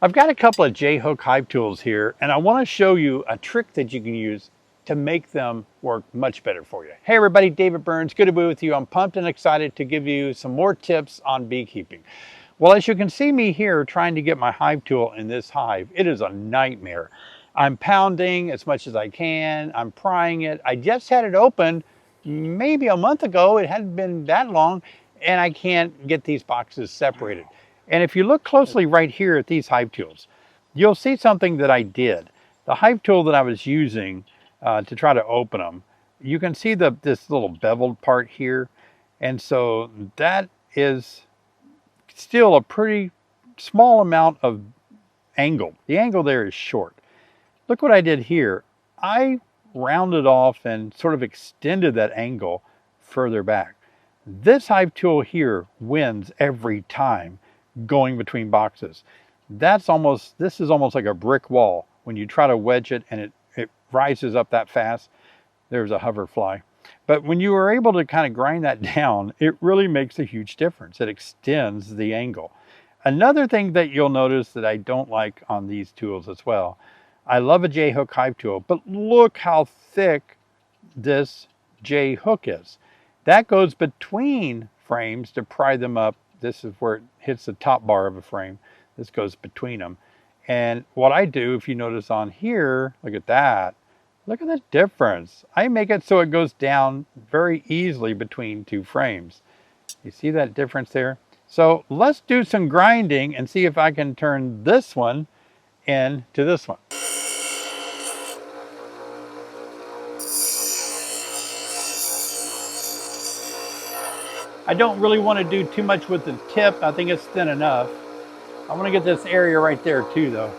I've got a couple of J-hook hive tools here, and I want to show you a trick that you can use to make them work much better for you. Hey everybody, David Burns, good to be with you. I'm pumped and excited to give you some more tips on beekeeping. Well, as you can see me here trying to get my hive tool in this hive, it is a nightmare. I'm pounding as much as I can, I'm prying it. I just had it open maybe a month ago, it hadn't been that long, and I can't get these boxes separated. And if you look closely right here at these hive tools, you'll see something that I did. The hive tool that I was using to try to open them, you can see this little beveled part here. And so that is still a pretty small amount of angle. The angle there is short. Look what I did here. I rounded off and sort of extended that angle further back. This hive tool here wins every time going between boxes. This is almost like a brick wall. When you try to wedge it and it rises up that fast, there's a hoverfly. But when you are able to kind of grind that down, it really makes a huge difference. It extends the angle. Another thing that you'll notice that I don't like on these tools as well, I love a J-hook hive tool, but look how thick this J-hook is. That goes between frames to pry them up. This is where it hits the top bar of a frame. This goes between them. And what I do, if you notice on here, look at that. Look at the difference. I make it so it goes down very easily between two frames. You see that difference there? So let's do some grinding and see if I can turn this one into this one. I don't really want to do too much with the tip. I think it's thin enough. I want to get this area right there too though.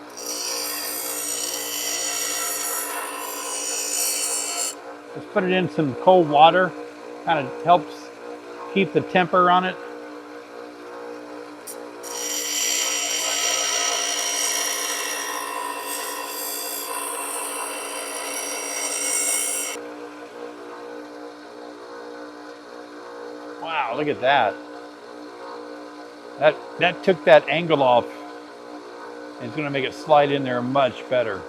Let's put it in some cold water. Kind of helps keep the temper on it. Wow, look at that. That took that angle off, and it's going to make it slide in there much better.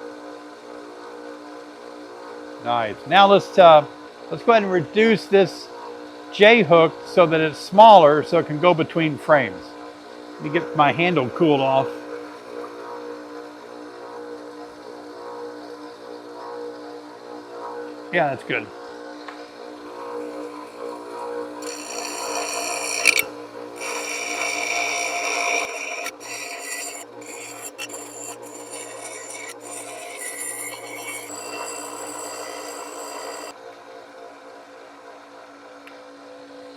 Nice. Now let's go ahead and reduce this J-hook so that it's smaller so it can go between frames. Let me get my handle cooled off. Yeah, that's good.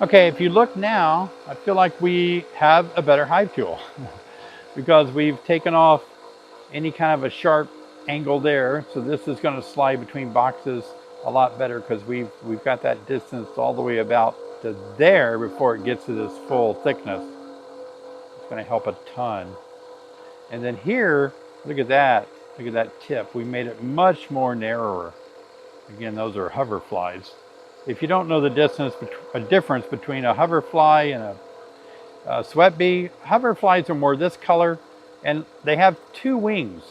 Okay, if you look now, I feel like we have a better hive tool because we've taken off any kind of a sharp angle there. So this is going to slide between boxes a lot better because we've got that distance all the way about to there before it gets to this full thickness. It's going to help a ton. And then here, look at that. Look at that tip. We made it much more narrower. Again, those are hoverflies. If you don't know the difference between a hoverfly and a sweat bee, hoverflies are more this color, and they have two wings.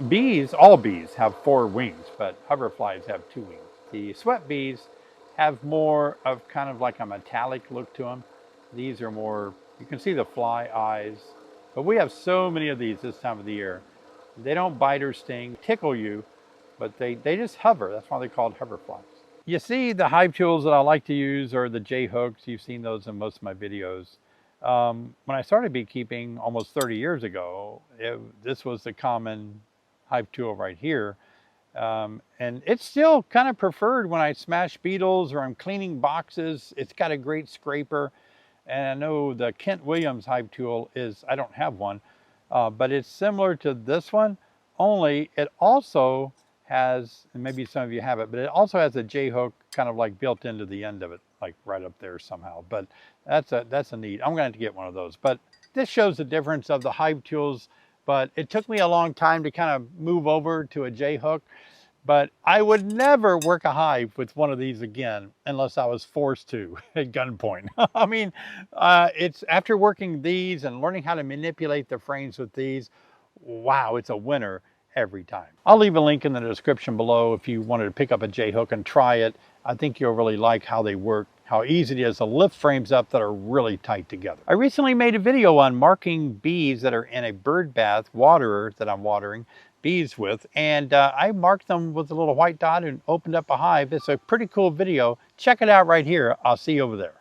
Bees, all bees have 4 wings, but hoverflies have 2 wings. The sweat bees have more of kind of like a metallic look to them. These are more, you can see the fly eyes, but we have so many of these this time of the year. They don't bite or sting, tickle you, but they just hover. That's why they're called hoverflies. You see the hive tools that I like to use are the J-hooks. You've seen those in most of my videos. When I started beekeeping almost 30 years ago, this was the common hive tool right here. And it's still kind of preferred when I smash beetles or I'm cleaning boxes. It's got a great scraper. And I know the Kent Williams hive tool is, I don't have one, but it's similar to this one, only it also has, and maybe some of you have it, but it also has a J-hook kind of like built into the end of it, like right up there somehow. But that's a neat, I'm going to have to get one of those. But this shows the difference of the hive tools, but it took me a long time to kind of move over to a J-hook. But I would never work a hive with one of these again unless I was forced to at gunpoint. I mean, it's after working these and learning how to manipulate the frames with these, wow, it's a winner every time. I'll leave a link in the description below if you wanted to pick up a J-hook and try it. I think you'll really like how they work, how easy it is to lift frames up that are really tight together. I recently made a video on marking bees that are in a bird bath waterer that I'm watering bees with, and I marked them with a little white dot and opened up a hive. It's a pretty cool video. Check it out right here. I'll see you over there.